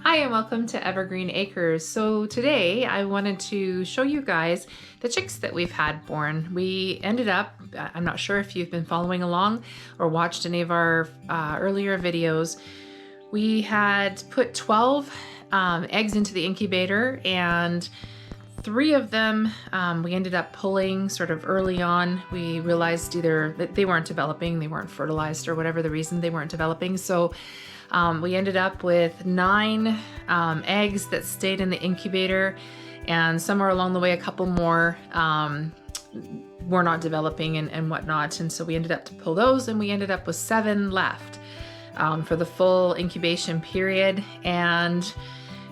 Hi and welcome to Evergreen Acres. So today I wanted to show you guys the chicks that we've had born. We ended up, I'm not sure if you've been following along or watched any of our earlier videos, we had put 12 eggs into the incubator, and 3 of them we ended up pulling sort of early on. We realized either that they weren't developing, they weren't fertilized, or whatever the reason, they weren't developing. So we ended up with 9 eggs that stayed in the incubator, and somewhere along the way a couple more were not developing and whatnot, and so we ended up to pull those, and we ended up with 7 left for the full incubation period. And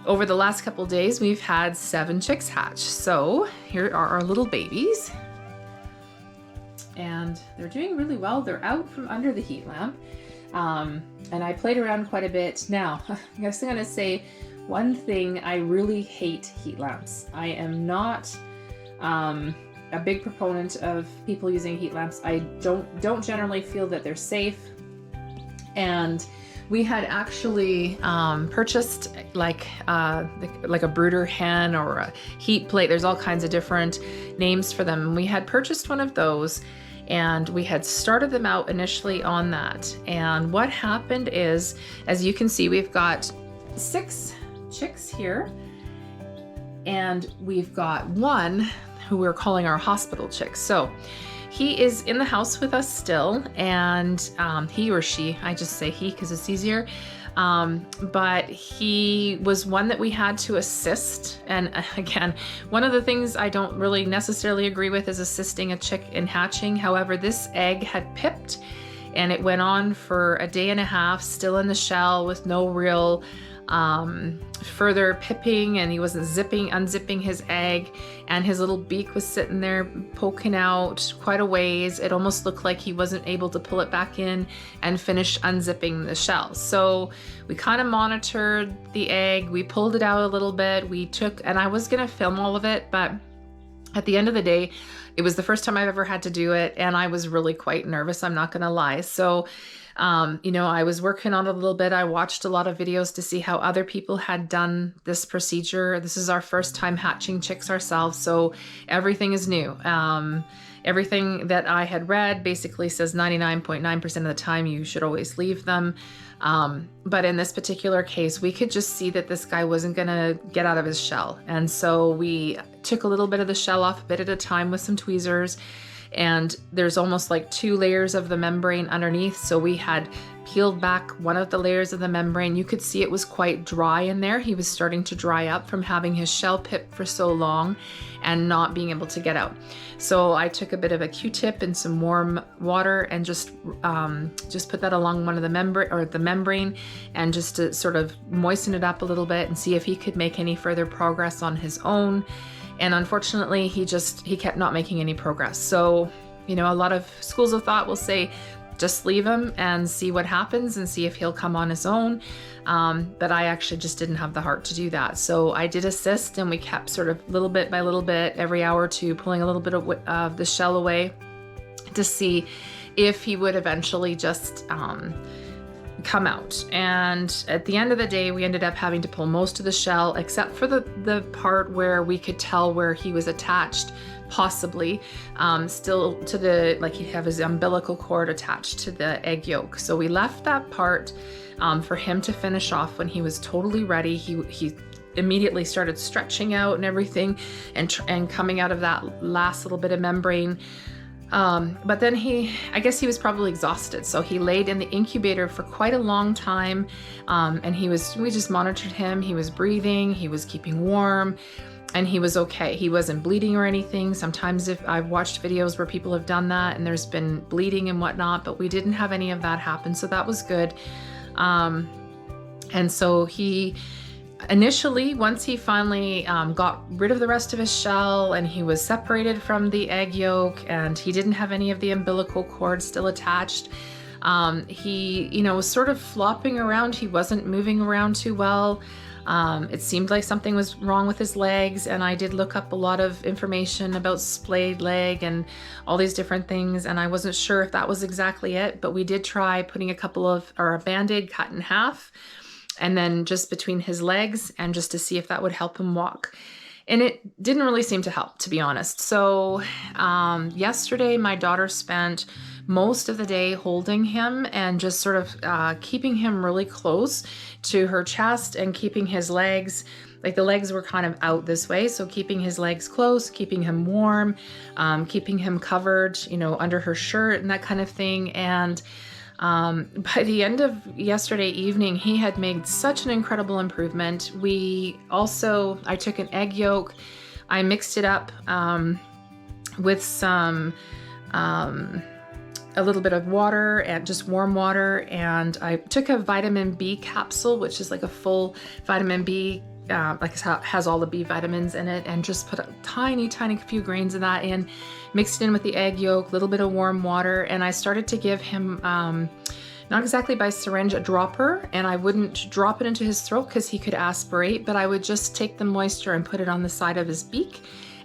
over the last couple days we've had 7 chicks hatch. So here are our little babies, and they're doing really well. They're out from under the heat lamp. And I played around quite a bit. Now, I guess I'm gonna say one thing: I really hate heat lamps. I am not a big proponent of people using heat lamps. I don't generally feel that they're safe. And we had actually purchased like a brooder hen or a heat plate. There's all kinds of different names for them. We had purchased one of those, and we had started them out initially on that. And what happened is, as you can see, we've got 6 chicks here, and we've got 1 who we're calling our hospital chick. So he is in the house with us still, and he or she, I just say he because it's easier, but he was one that we had to assist. And again, one of the things I don't really necessarily agree with is assisting a chick in hatching. However, this egg had pipped, and it went on for a day and a half still in the shell with no real further pipping, and he wasn't unzipping his egg, and his little beak was sitting there poking out quite a ways. It almost looked like he wasn't able to pull it back in and finish unzipping the shell. So we kind of monitored the egg. We pulled it out a little bit. And I was gonna film all of it, but at the end of the day, it was the first time I've ever had to do it, and I was really quite nervous, I'm not gonna lie. So I was working on it a little bit. I watched a lot of videos to see how other people had done this procedure. This is our first time hatching chicks ourselves, so everything is new. Everything that I had read basically says 99.9% of the time you should always leave them. But in this particular case, we could just see that this guy wasn't gonna get out of his shell. And so we took a little bit of the shell off a bit at a time with some tweezers. And there's almost like 2 layers of the membrane underneath. So we had peeled back one of the layers of the membrane. You could see it was quite dry in there. He was starting to dry up from having his shell pipped for so long and not being able to get out. So I took a bit of a Q-tip and some warm water and just put that along one of the membrane, and just to sort of moisten it up a little bit and see if he could make any further progress on his own. And unfortunately, he kept not making any progress. So, a lot of schools of thought will say, just leave him and see what happens and see if he'll come on his own. But I actually just didn't have the heart to do that. So I did assist, and we kept sort of little bit by little bit, every hour or two, pulling a little bit of the shell away to see if he would eventually just come out. And at the end of the day, we ended up having to pull most of the shell, except for the part where we could tell where he was attached, possibly still to he'd have his umbilical cord attached to the egg yolk. So we left that part for him to finish off. When he was totally ready, he immediately started stretching out and everything, and coming out of that last little bit of membrane. But then I guess he was probably exhausted. So he laid in the incubator for quite a long time. And we just monitored him. He was breathing, he was keeping warm, and he was okay. He wasn't bleeding or anything. Sometimes if I've watched videos where people have done that and there's been bleeding and whatnot, but we didn't have any of that happen. So that was good. And so initially, once he finally got rid of the rest of his shell and he was separated from the egg yolk and he didn't have any of the umbilical cord still attached, he was sort of flopping around. He wasn't moving around too well. It seemed like something was wrong with his legs, and I did look up a lot of information about splayed leg and all these different things, and I wasn't sure if that was exactly it, but we did try putting a Band-Aid cut in half and then just between his legs, and just to see if that would help him walk. And it didn't really seem to help, to be honest. So yesterday, my daughter spent most of the day holding him and just sort of keeping him really close to her chest and keeping his legs, like the legs were kind of out this way. So keeping his legs close, keeping him warm, keeping him covered, you know, under her shirt and that kind of thing. And by the end of yesterday evening, he had made such an incredible improvement. I took an egg yolk, I mixed it up with some, a little bit of water and just warm water. And I took a vitamin B capsule, which is like a full vitamin B, like it has all the B vitamins in it, and just put a tiny few grains of that in, mixed it in with the egg yolk, a little bit of warm water. And I started to give him, not exactly by syringe, a dropper, and I wouldn't drop it into his throat because he could aspirate, but I would just take the moisture and put it on the side of his beak,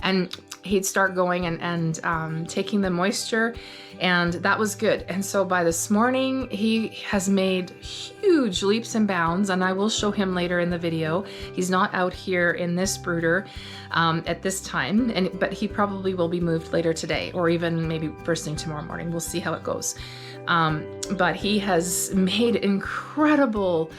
and he'd start going and taking the moisture, and that was good. And so by this morning, he has made huge leaps and bounds, and I will show him later in the video. He's not out here in this brooder at this time, but he probably will be moved later today, or even maybe first thing tomorrow morning. We'll see how it goes. But he has made incredible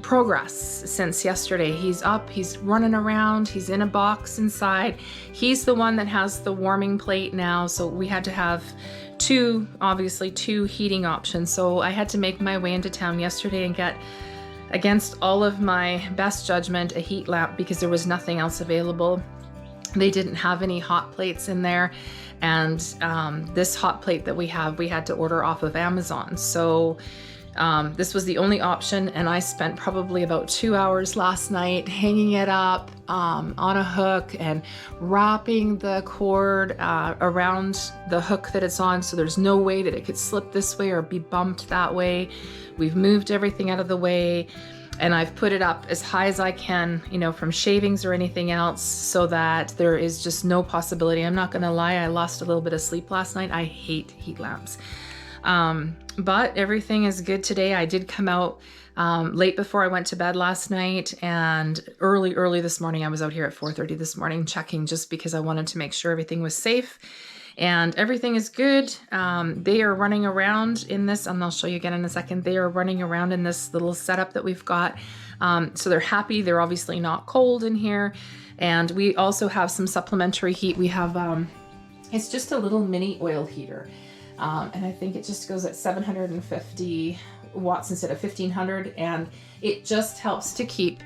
progress since yesterday. He's up, he's running around, he's in a box inside. He's the one that has the warming plate now, so we had to have two heating options. So I had to make my way into town yesterday and get, against all of my best judgment, a heat lamp, because there was nothing else available. They didn't have any hot plates in there, and this hot plate that we had to order off of Amazon. So this was the only option, and I spent probably about 2 hours last night hanging it up on a hook and wrapping the cord around the hook that it's on, so there's no way that it could slip this way or be bumped that way. We've moved everything out of the way, and I've put it up as high as I can, you know, from shavings or anything else, so that there is just no possibility. I'm not gonna lie, I lost a little bit of sleep last night. I hate heat lamps. But everything is good today. I did come out late before I went to bed last night, and early this morning. I was out here at 4:30 this morning checking, just because I wanted to make sure everything was safe, and everything is good. They are running around in this, and I'll show you again in a second. They are running around in this little setup that we've got. So they're happy. They're obviously not cold in here. And we also have some supplementary heat. We have, it's just a little mini oil heater. And I think it just goes at 750 watts instead of 1500, and it just helps to keep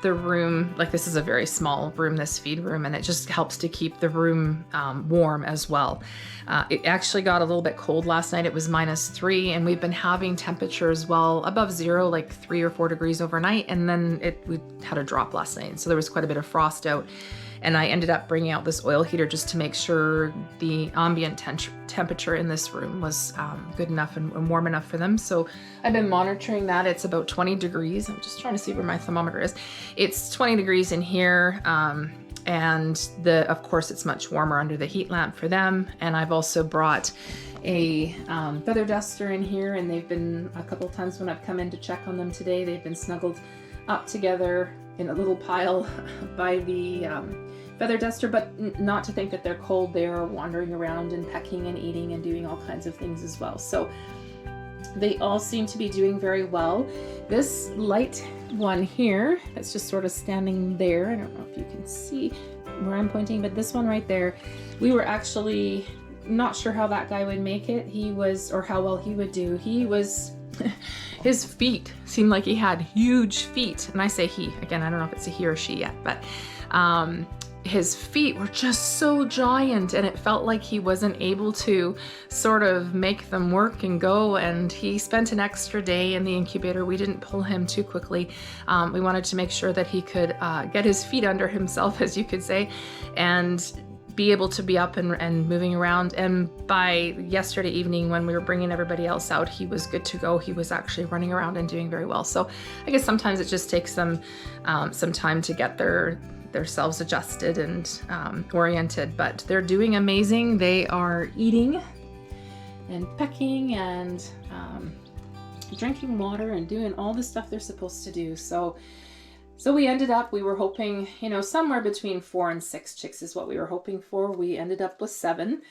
the room, like this is a very small room, this feed room, and it just helps to keep the room warm as well. It actually got a little bit cold last night. It was -3, and we've been having temperatures well above zero, like 3 or 4 degrees overnight, and then we had a drop last night, so there was quite a bit of frost out. And I ended up bringing out this oil heater just to make sure the ambient temperature in this room was good enough and warm enough for them. So I've been monitoring that. It's about 20 degrees. I'm just trying to see where my thermometer is. It's 20 degrees in here. And of course, it's much warmer under the heat lamp for them. And I've also brought a feather duster in here, and they've been, a couple times when I've come in to check on them today, they've been snuggled up together in a little pile by the feather duster, but not to think that they're cold. They are wandering around and pecking and eating and doing all kinds of things as well. So they all seem to be doing very well. This light one here, that's just sort of standing there. I don't know if you can see where I'm pointing, but this one right there, we were actually not sure how that guy would make it. Or how well he would do. He was, his feet seemed like he had huge feet. And I say he, again, I don't know if it's a he or she yet, but his feet were just so giant, and it felt like he wasn't able to sort of make them work and go, and he spent an extra day in the incubator. We didn't pull him too quickly. We wanted to make sure that he could get his feet under himself, as you could say, and be able to be up and moving around. And by yesterday evening, when we were bringing everybody else out, he was good to go. He was actually running around and doing very well. So I guess sometimes it just takes them some time to get themselves adjusted and oriented, but they're doing amazing. They are eating and pecking and drinking water and doing all the stuff they're supposed to do. So we were hoping, you know, somewhere between 4 and 6 chicks is what we were hoping for. We ended up with 7.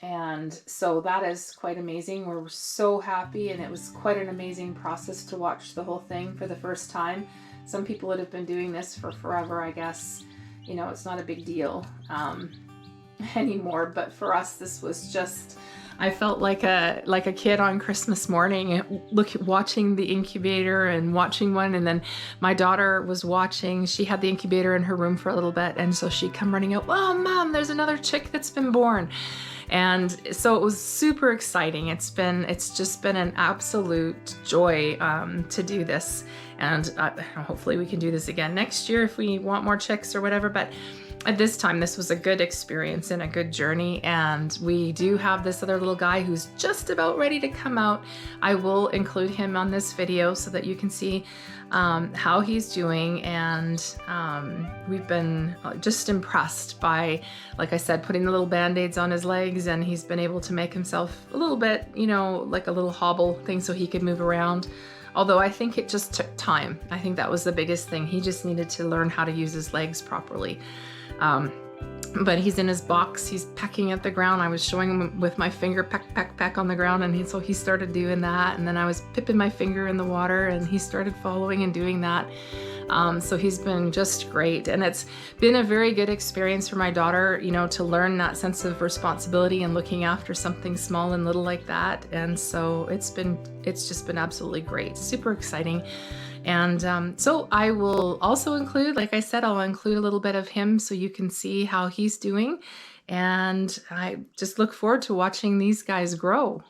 And so that is quite amazing. We're so happy, and it was quite an amazing process to watch the whole thing for the first time. Some people would have been doing this for forever, I guess. You know, it's not a big deal anymore, but for us, this was just, I felt like a kid on Christmas morning, watching the incubator and watching one. And then my daughter was watching. She had the incubator in her room for a little bit, and so she'd come running out, "Oh, Mom, there's another chick that's been born." And so it was super exciting. It's just been an absolute joy to do this. And hopefully we can do this again next year if we want more chicks or whatever. But at this time, this was a good experience and a good journey. And we do have this other little guy who's just about ready to come out. I will include him on this video so that you can see how he's doing. And we've been just impressed by, like I said, putting the little band-aids on his legs, and he's been able to make himself a little bit, you know, like a little hobble thing so he could move around. Although I think it just took time. I think that was the biggest thing. He just needed to learn how to use his legs properly. But he's in his box, he's pecking at the ground. I was showing him with my finger, peck, peck, peck on the ground, and so he started doing that. And then I was pipping my finger in the water, and he started following and doing that. So he's been just great. And it's been a very good experience for my daughter, you know, to learn that sense of responsibility and looking after something small and little like that. And so it's just been absolutely great, super exciting. And so I will also include, like I said, I'll include a little bit of him so you can see how he's doing. And I just look forward to watching these guys grow.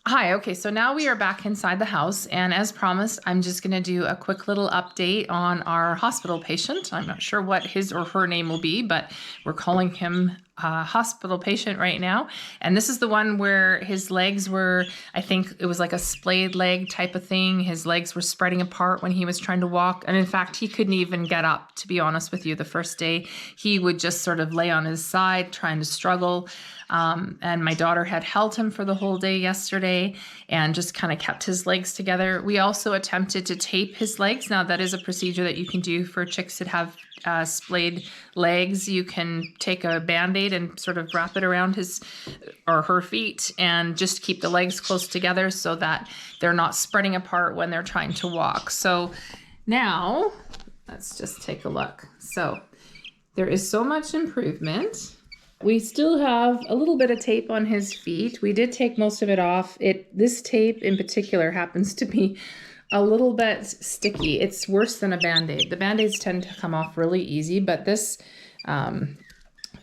Hi, okay, so now we are back inside the house, and as promised, I'm just going to do a quick little update on our hospital patient. I'm not sure what his or her name will be, but we're calling him a hospital patient right now. And this is the one where his legs were, I think it was like a splayed leg type of thing. His legs were spreading apart when he was trying to walk. And in fact, he couldn't even get up, to be honest with you. The first day, he would just sort of lay on his side, trying to struggle. And my daughter had held him for the whole day yesterday and just kind of kept his legs together. We also attempted to tape his legs. Now, that is a procedure that you can do for chicks that have splayed legs. You can take a Band-Aid and sort of wrap it around his or her feet and just keep the legs close together so that they're not spreading apart when they're trying to walk. So now let's just take a look. So there is so much improvement. We still have a little bit of tape on his feet. We did take most of it off. This tape in particular happens to be a little bit sticky. It's worse than a Band-Aid. The Band-Aids tend to come off really easy, but this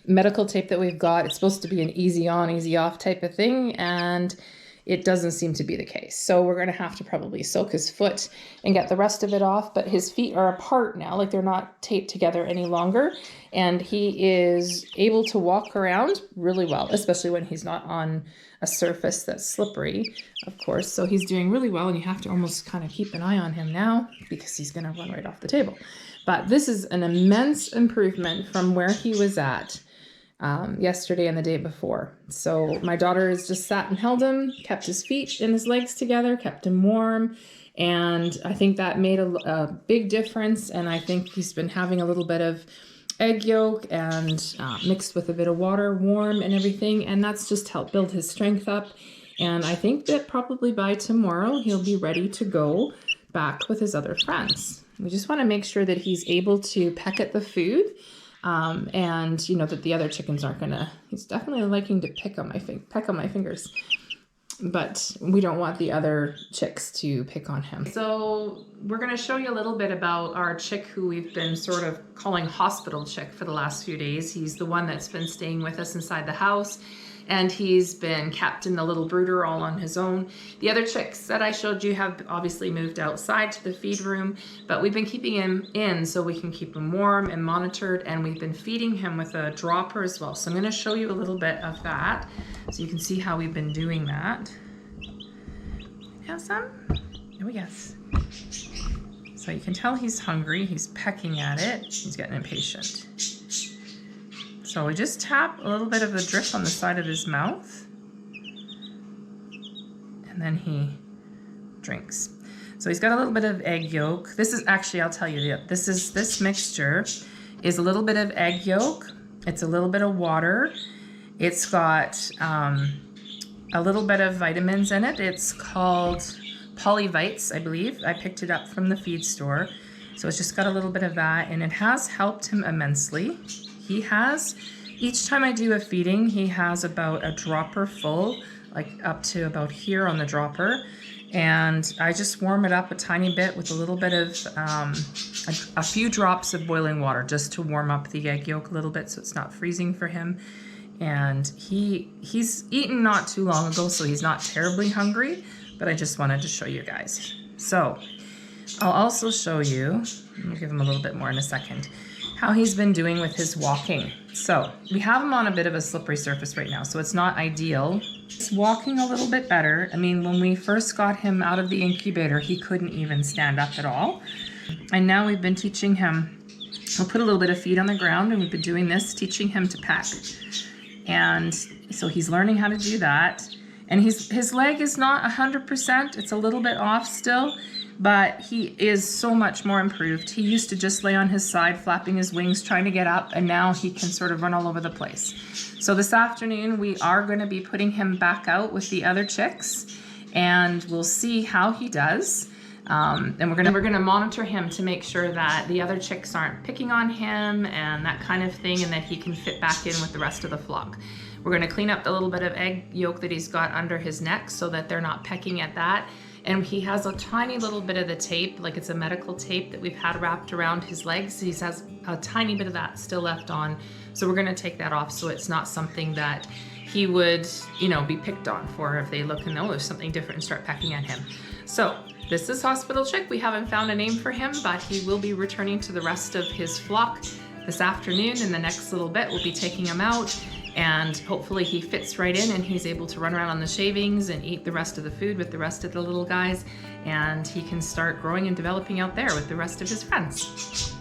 medical tape that we've got, it's supposed to be an easy on, easy off type of thing, and it doesn't seem to be the case. So we're going to have to probably soak his foot and get the rest of it off, but his feet are apart now, like they're not taped together any longer, and he is able to walk around really well, especially when he's not on a surface that's slippery, of course. So he's doing really well, and you have to almost kind of keep an eye on him now because he's going to run right off the table. But this is an immense improvement from where he was at yesterday and the day before. So my daughter has just sat and held him, kept his feet and his legs together, kept him warm. And I think that made a big difference. And I think he's been having a little bit of egg yolk and mixed with a bit of water, warm and everything. And that's just helped build his strength up. And I think that probably by tomorrow, he'll be ready to go back with his other friends. We just want to make sure that he's able to peck at the food. And you know that the other chickens aren't gonna. He's definitely liking to peck on my fingers, but we don't want the other chicks to pick on him. So we're gonna show you a little bit about our chick who we've been sort of calling hospital chick for the last few days. He's the one that's been staying with us inside the house, and he's been kept in the little brooder all on his own. The other chicks that I showed you have obviously moved outside to the feed room, but we've been keeping him in so we can keep him warm and monitored, and we've been feeding him with a dropper as well. So I'm gonna show you a little bit of that so you can see how we've been doing that. Have some? Oh yes. So you can tell he's hungry, he's pecking at it, he's getting impatient. So we just tap a little bit of the drip on the side of his mouth, and then he drinks. So he's got a little bit of egg yolk. This is actually, I'll tell you, this mixture is a little bit of egg yolk. It's a little bit of water. It's got a little bit of vitamins in it. It's called PoulVites, I believe. I picked it up from the feed store. So it's just got a little bit of that, and it has helped him immensely. He has, each time I do a feeding, he has about a dropper full, like up to about here on the dropper. And I just warm it up a tiny bit with a little bit of, a few drops of boiling water just to warm up the egg yolk a little bit so it's not freezing for him. And he's eaten not too long ago, so he's not terribly hungry, but I just wanted to show you guys. So I'll also show you, I'll give him a little bit more in a second, how he's been doing with his walking. So we have him on a bit of a slippery surface right now, so it's not ideal. He's walking a little bit better. I mean, when we first got him out of the incubator, he couldn't even stand up at all. And now we've been teaching him, we'll put a little bit of feed on the ground, and we've been doing this, teaching him to peck. And so he's learning how to do that. And his leg is not 100%, it's a little bit off still, but he is so much more improved. He used to just lay on his side, flapping his wings, trying to get up, and now he can sort of run all over the place. So this afternoon, we are going to be putting him back out with the other chicks, and we'll see how he does. And we're gonna monitor him to make sure that the other chicks aren't picking on him and that kind of thing, and that he can fit back in with the rest of the flock. We're gonna clean up the little bit of egg yolk that he's got under his neck so that they're not pecking at that. And he has a tiny little bit of the tape, like it's a medical tape that we've had wrapped around his legs. He has a tiny bit of that still left on. So we're gonna take that off so it's not something that he would, you know, be picked on for if they look and know there's something different and start pecking at him. So this is Hospital Chick. We haven't found a name for him, but he will be returning to the rest of his flock this afternoon. In the next little bit, we'll be taking him out, and hopefully he fits right in and he's able to run around on the shavings and eat the rest of the food with the rest of the little guys, and he can start growing and developing out there with the rest of his friends.